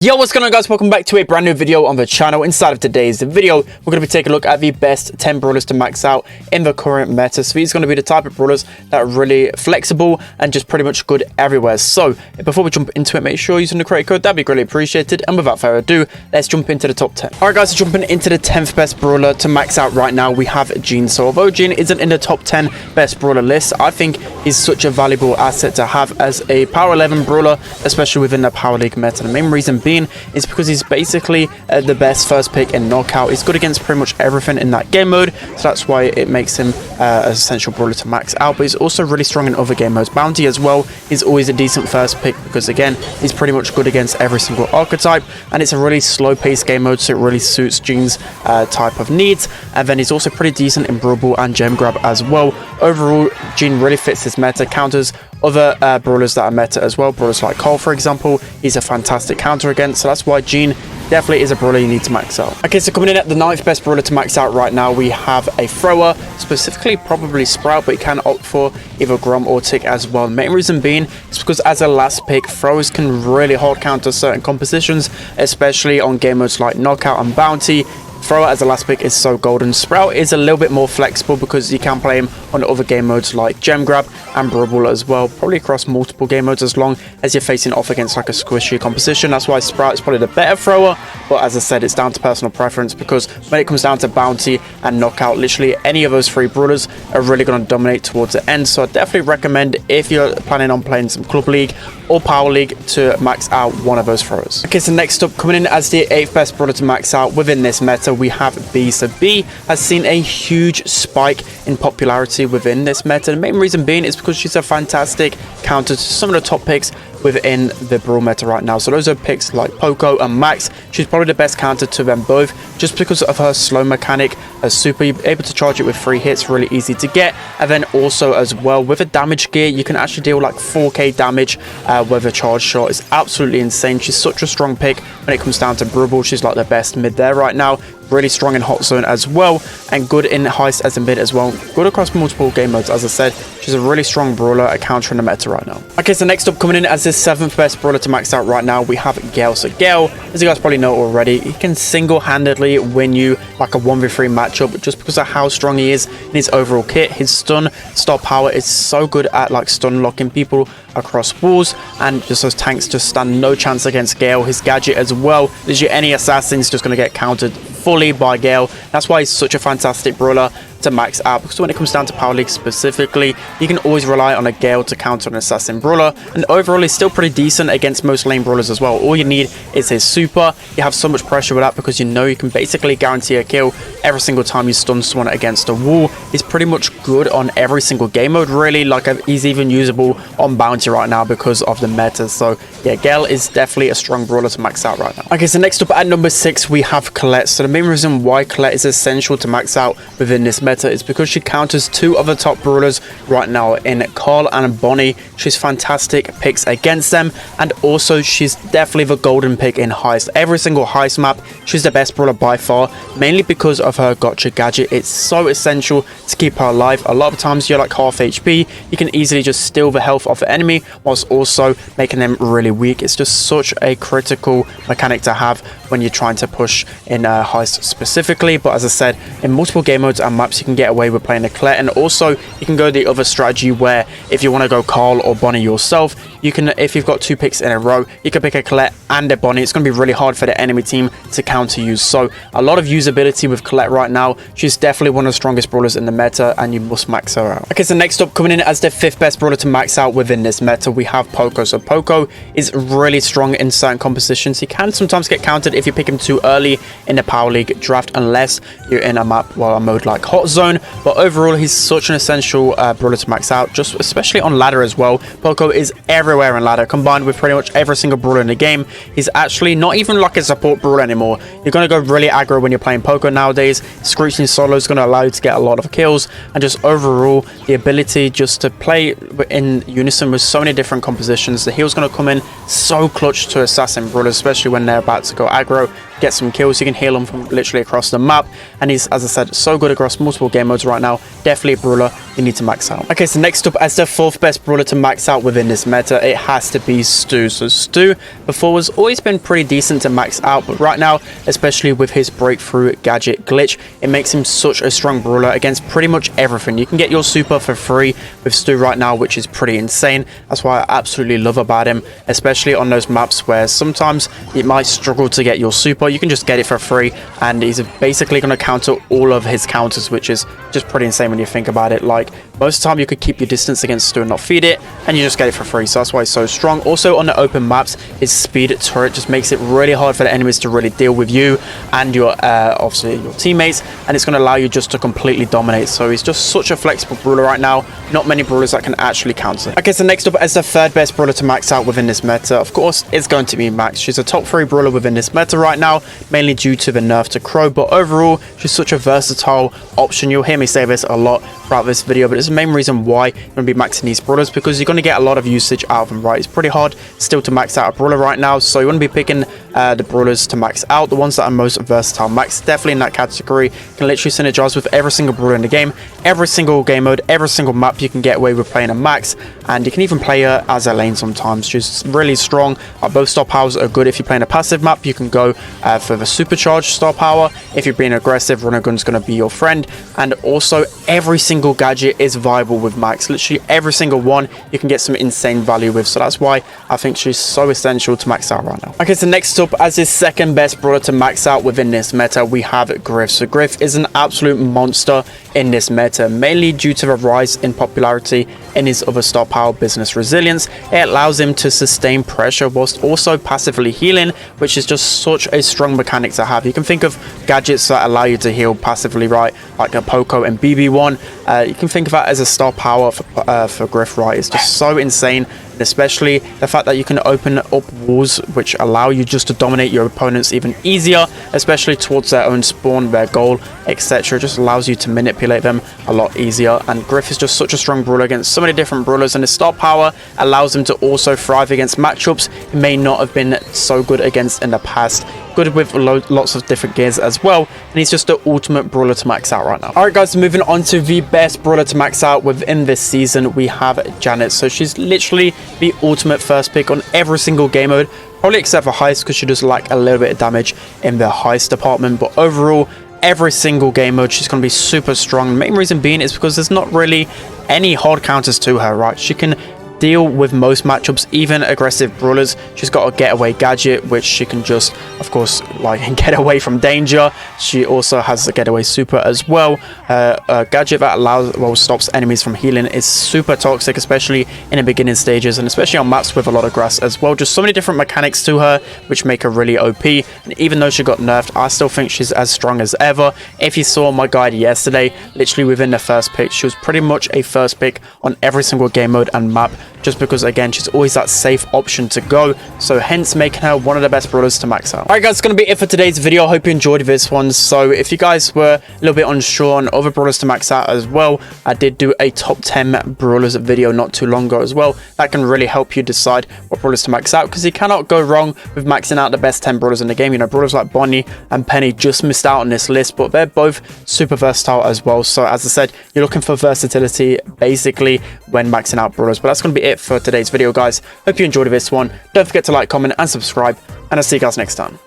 Yo, what's going on, guys? Welcome back to a brand new video on the channel. Inside of today's video, we're going to be taking a look at the best 10 brawlers to max out in the current meta. So these are going to be the type of brawlers that are really flexible and just pretty much good everywhere. So before we jump into it, make sure you're using the creator code. That'd be greatly appreciated. And without further ado, let's jump into the top 10. All right, guys, so jumping into the 10th best brawler to max out right now, we have Gene. So although Gene isn't in the top 10 best brawler list, I think he's such a valuable asset to have as a power 11 brawler, especially within the power league meta. The main reason being is because he's basically the best first pick in knockout. He's good against pretty much everything in that game mode, so that's why it makes him an essential brawler to max out. But he's also really strong in other game modes. Bounty as well is always a decent first pick because, again, he's pretty much good against every single archetype, and it's a really slow-paced game mode, so it really suits Gene's type of needs. And then he's also pretty decent in Brawl and Gem Grab as well. Overall, Gene really fits this meta, counters other brawlers that are meta as well. Brawlers like Cole, for example, he's a fantastic counter against, so that's why Gene definitely is a brawler you need to max out. Okay, so coming in at the 9th best brawler to max out right now, we have a thrower, specifically probably Sprout, but you can opt for either Grom or Tick as well. The main reason being is because as a last pick, throwers can really hard counter certain compositions, especially on game modes like Knockout and Bounty. Thrower as a last pick is so golden. Sprout is a little bit more flexible because you can play him on other game modes like Gem Grab and Brawl as well, probably across multiple game modes as long as you're facing off against like a squishy composition. That's why Sprout is probably the better thrower, but as I said, it's down to personal preference because when it comes down to Bounty and Knockout, literally any of those three brawlers are really going to dominate towards the end. So I definitely recommend, if you're planning on playing some Club League or Power League, to max out one of those throwers. Okay, so next up, coming in as the 8th best brawler to max out within this meta, we have B. So B has seen a huge spike in popularity within this meta. The main reason being is because she's a fantastic counter to some of the top picks within the Brawl meta right now. So those are picks like Poco and Max. She's probably the best counter to them both just because of her slow mechanic. Her super, you're able to charge it with 3 hits, really easy to get. And then also as well, with a damage gear, you can actually deal like 4k damage with a charge shot. It's absolutely insane. She's such a strong pick when it comes down to Brawl. She's like the best mid there right now. Really strong in hot zone as well, and good in heist as a mid as well. Good across multiple game modes. As I said, she's a really strong brawler, a counter in the meta right now. Okay, so next up, coming in as the 7th best brawler to max out right now, we have Gale. So Gale, as you guys probably know already, he can single-handedly win you like a 1v3 matchup just because of how strong he is in his overall kit. His stun star power is so good at like stun locking people across walls, and just those tanks just stand no chance against Gale. His gadget as well, literally any assassin's just going to get countered fully by Gale. That's why he's such a fantastic brawler to max out, because when it comes down to Power League specifically, you can always rely on a Gale to counter an assassin brawler, and overall he's still pretty decent against most lane brawlers as well. All you need is his super. You have so much pressure with that because you know you can basically guarantee a kill every single time you stun someone against a wall. He's pretty much good on every single game mode really, like he's even usable on Bounty right now because of the meta. So yeah, Gale is definitely a strong brawler to max out right now. Okay, so next up at number 6 we have Colette. So the main reason why Colette is essential to max out within this meta is because she counters 2 of the top brawlers right now in Carl and Bonnie. She's fantastic picks against them, and also she's definitely the golden pick in Heist. Every single Heist map, she's the best brawler by far, mainly because of her gotcha gadget. It's so essential to keep her alive. A lot of times you're like half HP, you can easily just steal the health off the enemy whilst also making them really weak. It's just such a critical mechanic to have when you're trying to push in Heist specifically. But as I said, in multiple game modes and maps, you can get away with playing a Colette, and also you can go the other strategy where if you want to go Carl or Bonnie yourself, you can, if you've got 2 picks in a row, you can pick a Colette and a Bonnie. It's going to be really hard for the enemy team to counter you. So a lot of usability with Colette right now. She's definitely one of the strongest brawlers in the meta, and you must max her out. Okay, so next up, coming in as the 5th best brawler to max out within this meta, we have Poco. So Poco is really strong in certain compositions. He can sometimes get countered if you pick him too early in the Power League draft, unless you're in a map, well, a mode like Hot Zone. But overall, he's such an essential brawler to max out, just especially on ladder as well. Poco is everywhere in ladder, combined with pretty much every single brawler in the game. He's actually not even like a support brawler anymore. You're going to go really aggro when you're playing Poco nowadays. Screeching solo is going to allow you to get a lot of kills, and just overall the ability just to play in unison with so many different compositions. The heal's going to come in so clutch to assassin brawlers, especially when they're about to go aggro. get some kills. You can heal him from literally across the map, and he's, as I said, so good across multiple game modes right now. Definitely a brawler you need to max out. Okay, so next up, as the 4th best brawler to max out within this meta, it has to be Stu. So Stu before has always been pretty decent to max out, but right now, especially with his breakthrough gadget glitch, it makes him such a strong brawler against pretty much everything. You can get your super for free with Stu right now, which is pretty insane. That's why I absolutely love about him, especially on those maps where sometimes you might struggle to get your super. You can just get it for free, and he's basically going to counter all of his counters, which is just pretty insane when you think about it. Like, most of the time you could keep your distance against Stu and not feed it, and you just get it for free. So that's why he's so strong. Also on the open maps, his speed turret just makes it really hard for the enemies to really deal with you and your obviously your teammates, and it's going to allow you just to completely dominate. So he's just such a flexible brawler right now. Not many brawlers that can actually counter. Okay, so next up, as the 3rd best brawler to max out within this meta, of course, it's going to be Max. She's a top 3 brawler within this meta right now, mainly due to the nerf to Crow, but overall, she's such a versatile option. You'll hear me say this a lot throughout this video, but it's the main reason why you're going to be maxing these brawlers, because you're going to get a lot of usage out of them, right? It's pretty hard still to max out a brawler right now, so you want to be picking the brawlers to max out, the ones that are most versatile. Max definitely in that category can literally synergize with every single brawler in the game, every single game mode, every single map. You can get away with playing a Max, and you can even play her as a lane sometimes. She's really strong. Both star powers are good. If you're playing a passive map, you can go for the supercharged star power. If you're being aggressive, runner gun's going to be your friend, and also every single gadget is viable with Max. Literally every single one you can get some insane value with, so that's why I think she's so essential to max out right now. Okay, so next up, as his 2nd best brawler to max out within this meta, we have Griff. So Griff is an absolute monster in this meta, mainly due to the rise in popularity in his other star power, Business Resilience. It allows him to sustain pressure whilst also passively healing, which is just such a strong mechanic to have. You can think of gadgets that allow you to heal passively, right, like a Poco and BB1. You can think of that as a star power for Griff, right? It's just so insane. Especially the fact that you can open up walls which allow you just to dominate your opponents even easier, especially towards their own spawn, their goal, etc. Just allows you to manipulate them a lot easier. And Griff is just such a strong brawler against so many different brawlers, and his star power allows him to also thrive against matchups he may not have been so good against in the past. Good with lots of different gears as well, and he's just the ultimate brawler to max out right now. Alright guys, so moving on to the best brawler to max out within this season, we have Janet. So she's literally the ultimate first pick on every single game mode, probably except for Heist, because she does like a little bit of damage in the Heist department, but overall every single game mode she's going to be super strong. The main reason being is because there's not really any hard counters to her, right? She can deal with most matchups, even aggressive brawlers. She's got a getaway gadget, which she can just, of course, like get away from danger. She also has a getaway super as well. A gadget that allows, well, stops enemies from healing is super toxic, especially in the beginning stages, and especially on maps with a lot of grass as well. Just so many different mechanics to her, which make her really OP. And even though she got nerfed, I still think she's as strong as ever. If you saw my guide yesterday, literally within the first pick, she was pretty much a first pick on every single game mode and map, just because, again, she's always that safe option to go, so hence making her one of the best brawlers to max out. Alright guys, it's going to be it for today's video. I hope you enjoyed this one. So if you guys were a little bit unsure on other brawlers to max out as well, I did do a top 10 brawlers video not too long ago as well. That can really help you decide what brawlers to max out, because you cannot go wrong with maxing out the best 10 brawlers in the game. You know, brawlers like Bonnie and Penny just missed out on this list, but they're both super versatile as well. So as I said, you're looking for versatility basically when maxing out brawlers. But that's going to be it for today's video, guys. Hope you enjoyed this one. Don't forget to like, comment and subscribe, and I'll see you guys next time.